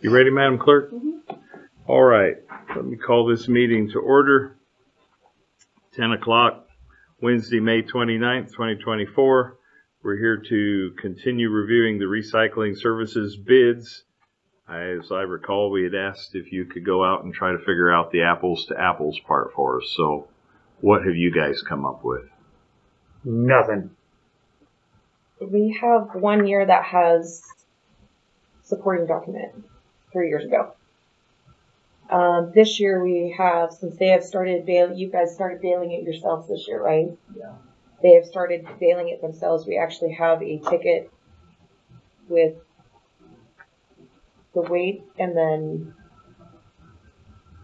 You ready, Madam Clerk? Mm-hmm. All right. Let me call this meeting to order. 10 o'clock, Wednesday, May 29th, 2024. We're here to continue reviewing the recycling services bids. As I recall, we had asked if you could go out and try to figure out the apples to apples part for us. So what have you guys come up with? Nothing. We have 1 year that has supporting document 3 years ago. This year we have, since they have started you guys started bailing it yourselves this year, right? Yeah. They have started bailing it themselves. We actually have a ticket with the weight and then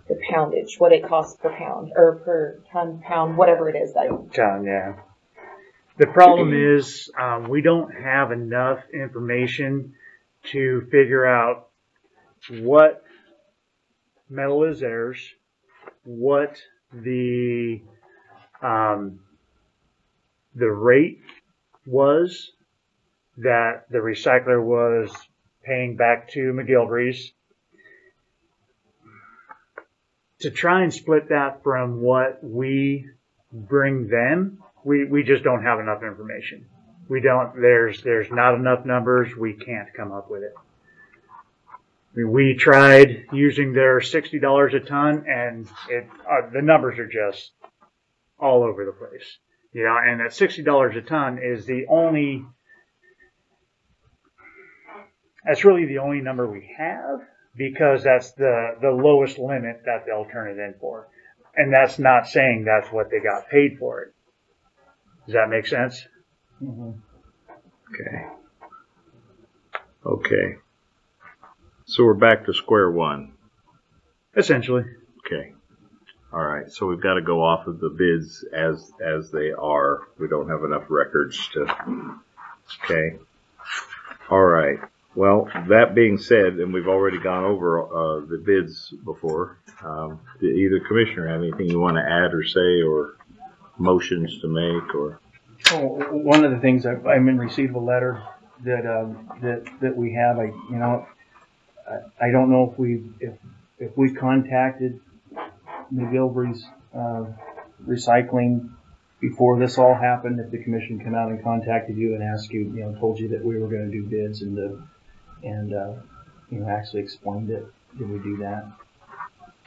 the poundage, what it costs per pound or per pound, whatever it is. Yeah. The problem is we don't have enough information to figure out what metal is theirs, what the rate was that the recycler was paying back to McGilvery's. To try and split that from what we bring them, we just don't have enough information. We don't. There's not enough numbers. We can't come up with it. I mean, we tried using their $60 a ton, and the numbers are just all over the place. You know, and that $60 a ton is that's really the only number we have, because that's the lowest limit that they'll turn it in for. And that's not saying that's what they got paid for it. Does that make sense? Mm-hmm. Okay. So we're back to square one. Essentially. Okay. All right. So we've got to go off of the bids as they are. We don't have enough records to. Okay. All right. Well, that being said, and we've already gone over the bids before. Did either commissioner have anything you want to add or say, or motions to make, or? Oh, one of the things I'm in receipt of a letter that we have. I don't know if we contacted McGilvery's recycling before this all happened. If the commission came out and contacted you and asked you, told you that we were going to do bids and actually explained it. Did we do that?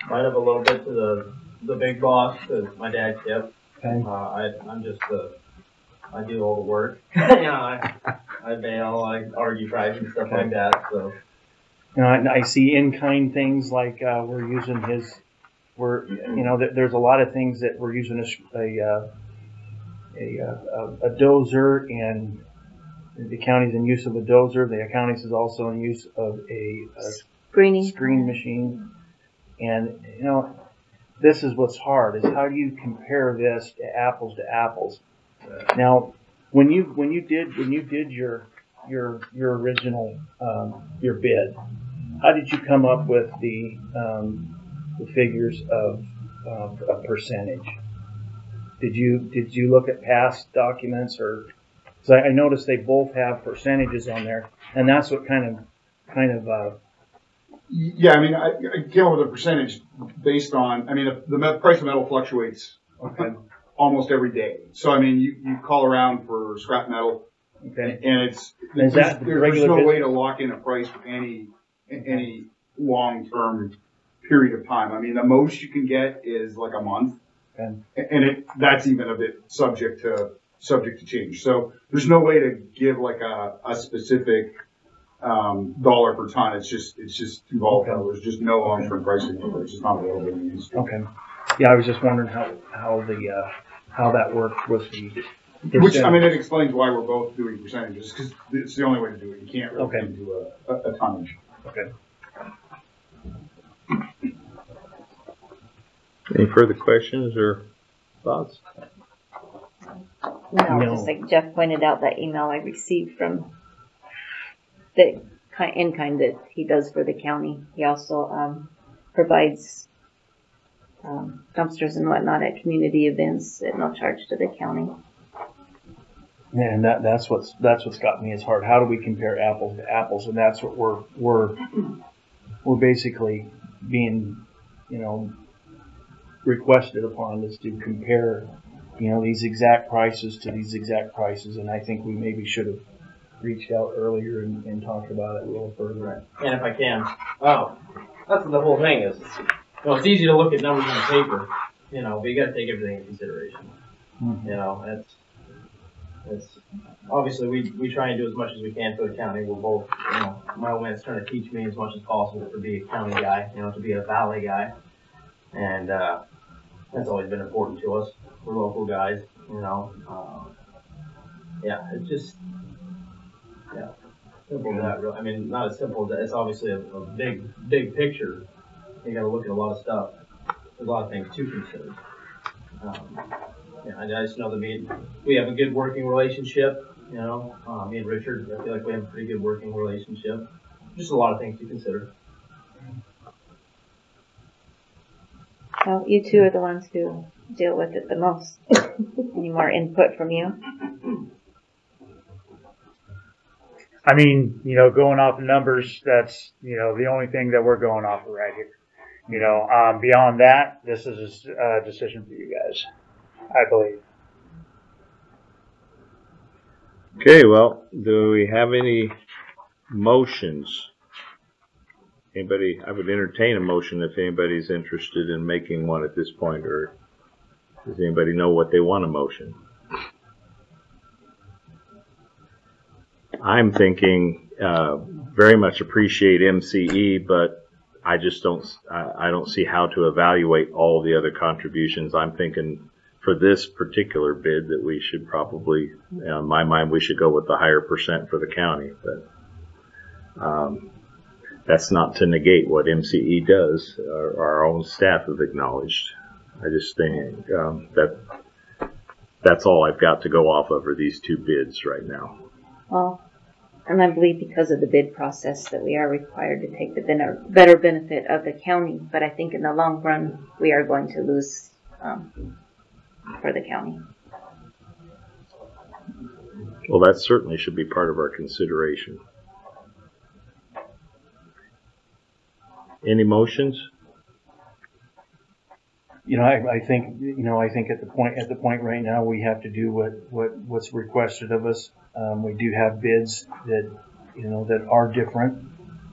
Might have a little bit to the big boss, because my dad's Tip. Okay. I'm just I do all the work. I bail, I argue price and stuff like that. So. I see in-kind things like we're using there's a lot of things that we're using a dozer, and the county's in use of a dozer. The county is also in use of a screen machine. And this is what's hard, is how do you compare this to apples to apples? Now, when you did your original your bid, how did you come up with the figures of a percentage? Did you look at past documents, or? Because I noticed they both have percentages on there, and that's what kind of. Yeah, I mean, I came up with a percentage based on. I mean, the price of metal fluctuates almost every day. So I mean, you call around for scrap metal, and there's no way to lock in a price for any long-term period of time. I mean, the most you can get is like a month, and that's even a bit subject to change. So there's no way to give like a specific dollar per ton. It's just too volatile. There's just no long-term pricing. It's just not available to use. Okay. Yeah, I was just wondering how that worked with the. Which, I mean, it explains why we're both doing percentages, because it's the only way to do it. You can't really do a tonnage. Okay. Any further questions or thoughts? No, just like Jeff pointed out, that email I received from the in-kind that he does for the county. He also provides dumpsters and whatnot at community events at no charge to the county. And that's what's got me is hard. How do we compare apples to apples? And that's what we're basically being, you know, requested upon us to compare, you know, these exact prices to these exact prices, and I think we maybe should have reached out earlier and talked about it a little further. And if I can, that's the whole thing is, you know, it's easy to look at numbers on paper, you know, but you got to take everything into consideration. Mm-hmm. You know, it's obviously we try and do as much as we can for the county. We're both, you know, my old man's trying to teach me as much as possible to be a county guy, you know, to be a valley guy, and that's always been important to us. We're local guys, you know. Yeah, it's just, yeah, simple as that. Really. I mean, not as simple as that. It's obviously a big picture. You got to look at a lot of stuff. There's a lot of things to consider. Yeah, I just know that we have a good working relationship. You know, me and Richard, I feel like we have a pretty good working relationship. Just a lot of things to consider. Well, you two are the ones who deal with it the most. Any more input from you? I mean, you know, going off the numbers, that's, you know, the only thing that we're going off of right here. You know, beyond that, this is a decision for you guys, I believe. Okay, well, do we have any motions? Anybody? I would entertain a motion if anybody's interested in making one at this point, or does anybody know what they want a motion? I'm thinking very much appreciate MCE, but I just don't see how to evaluate all the other contributions. I'm thinking for this particular bid that we should probably, in my mind, we should go with the higher percent for the county, but that's not to negate what MCE does. Our own staff have acknowledged. I just think that's all I've got to go off of are these two bids right now. Well, and I believe because of the bid process that we are required to take the better benefit of the county, but I think in the long run we are going to lose for the county. Well, that certainly should be part of our consideration. Any motions? You know, I think at the point right now we have to do what's requested of us. We do have bids that, you know, that are different,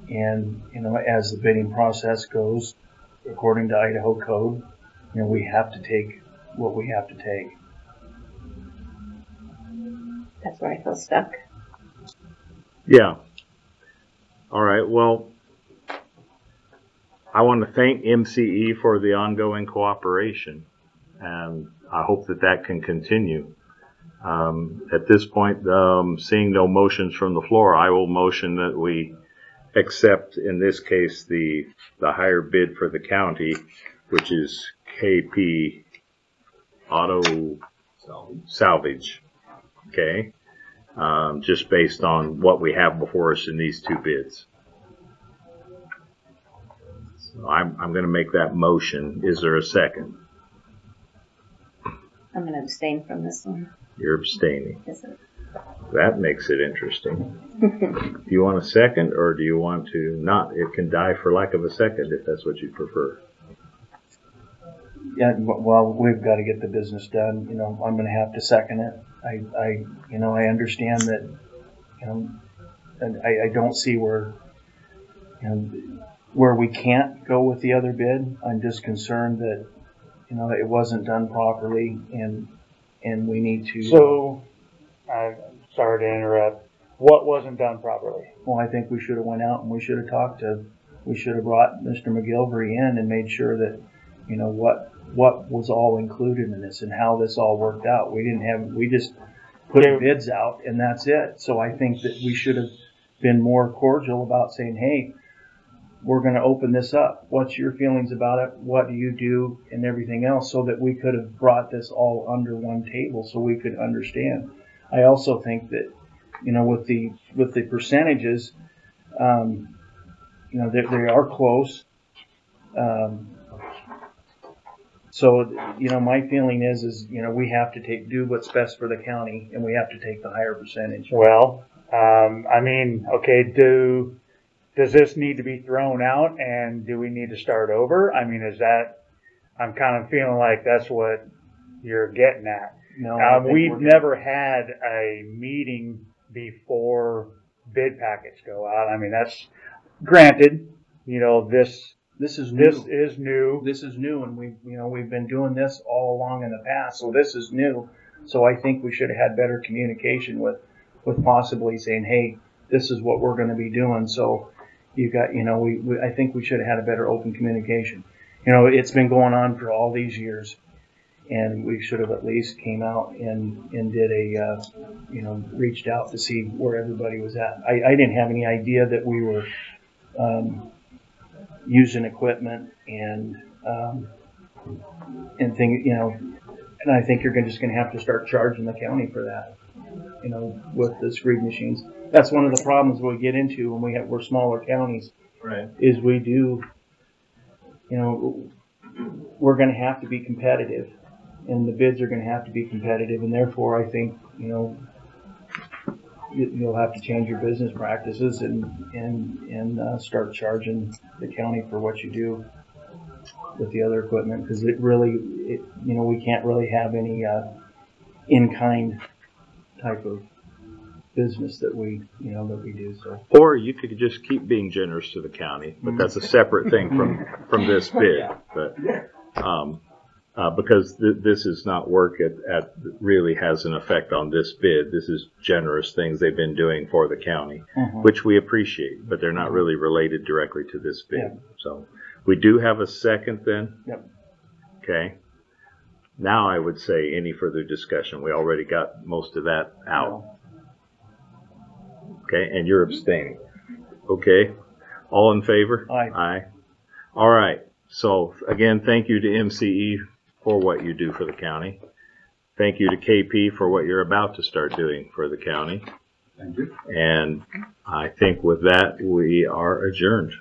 and, you know, as the bidding process goes, according to Idaho code, you know, we have to take what we have to take. That's where I feel stuck. Yeah. All right. Well, I want to thank MCE for the ongoing cooperation, and I hope that can continue. At this point, seeing no motions from the floor, I will motion that we accept, in this case, the higher bid for the county, which is KP Auto Salvage. Okay, just based on what we have before us in these two bids. So I'm going to make that motion. Is there a second? I'm going to abstain from this one. You're abstaining. Yes, sir. That makes it interesting. Do you want a second, or do you want to not? It can die for lack of a second if that's what you prefer. Yeah, well, we've got to get the business done. You know, I'm going to have to second it. I understand that, you know, and I don't see where, you know, where we can't go with the other bid. I'm just concerned that, you know, it wasn't done properly, and we need to. So, I'm sorry to interrupt. What wasn't done properly? Well, I think we should have went out and we should have brought Mr. McGilvery in and made sure that, you know, what was all included in this and how this all worked out. We just put bids out and that's it. So I think that we should have been more cordial about saying, hey, we're going to open this up. What's your feelings about it? What do you do? And everything else, so that we could have brought this all under one table so we could understand. I also think that, you know, with the percentages, you know, they are close. So, you know, my feeling is, you know, we have to do what's best for the county, and we have to take the higher percentage. Well, I mean, okay, does this need to be thrown out and do we need to start over? I mean, I'm kind of feeling like that's what you're getting at. No, I think We've we're- never had a meeting before bid packets go out. I mean, that's granted, This is new. this is new. This is new, and we've been doing this all along in the past, so this is new. So I think we should have had better communication with possibly saying, hey, this is what we're going to be doing. So I think we should have had a better open communication. It's been going on for all these years, and we should have at least came out and did reached out to see where everybody was at. I didn't have any idea that we were using equipment and things, and I think you're just going to have to start charging the county for that, with the screed machines. That's one of the problems we get into when we're smaller counties, Right. is we do, we're going to have to be competitive, and the bids are going to have to be competitive, and therefore I think, you'll have to change your business practices and start charging the county for what you do with the other equipment, because we can't really have any in-kind type of business that we do. So, Or you could just keep being generous to the county, but that's a separate thing from this bid. But because this is not work really has an effect on this bid. This is generous things they've been doing for the county, which we appreciate, but they're not really related directly to this bid. Yeah. So we do have a second then. Yep. Okay. Now I would say any further discussion. We already got most of that out. Okay, and you're abstaining. Okay. All in favor? Aye. Aye. All right. So again, thank you to MCE for what you do for the county. Thank you to KP for what you're about to start doing for the county. Thank you. And I think with that, we are adjourned.